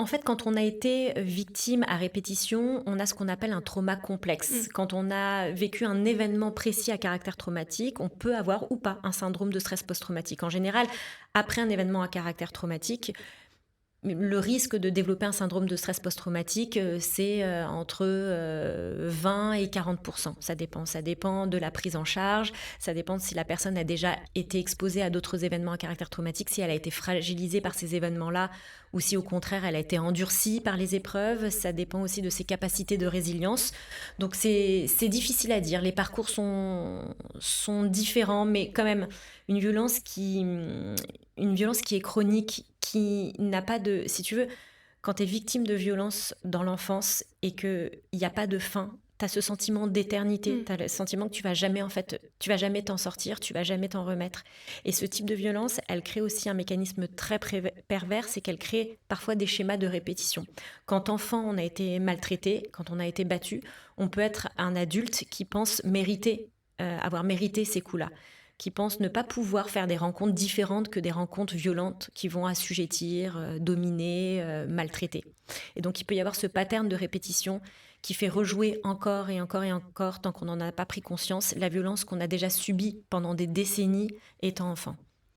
En fait, quand on a été victime à répétition, on a ce qu'on appelle un trauma Mmh. complexe. Quand on a vécu un événement précis à caractère traumatique, on peut avoir ou pas un syndrome de stress post-traumatique. En général, après un événement à caractère traumatique, le risque de développer un syndrome de stress post-traumatique, c'est, entre, 20 et 40. Ça dépend. Ça dépend de la prise en charge, ça dépend de si la personne a déjà été exposée à d'autres événements à caractère traumatique, si elle a été fragilisée par ces événements-là ou si au contraire elle a été endurcie par les épreuves. Ça dépend aussi de ses capacités de résilience. Donc c'est difficile à dire. Les parcours sont différents, mais quand même une violence qui, une violence qui est chronique, qui n'a pas de, si tu veux, quand tu es victime de violence dans l'enfance et qu'il n'y a pas de fin, tu as ce sentiment d'éternité, Mmh. tu as le sentiment que tu vas jamais, en fait, tu vas jamais t'en sortir, tu vas jamais t'en remettre. Et ce type de violence, elle crée aussi un mécanisme très pervers, c'est qu'elle crée parfois des schémas de répétition. Quand enfant, on a été maltraité, quand on a été battu, on peut être un adulte qui pense mériter, avoir mérité ces coups-là, qui pensent ne pas pouvoir faire des rencontres différentes que des rencontres violentes qui vont assujettir, dominer, maltraiter. Et donc il peut y avoir ce pattern de répétition qui fait rejouer encore et encore et encore, tant qu'on n'en a pas pris conscience, la violence qu'on a déjà subie pendant des décennies étant enfant.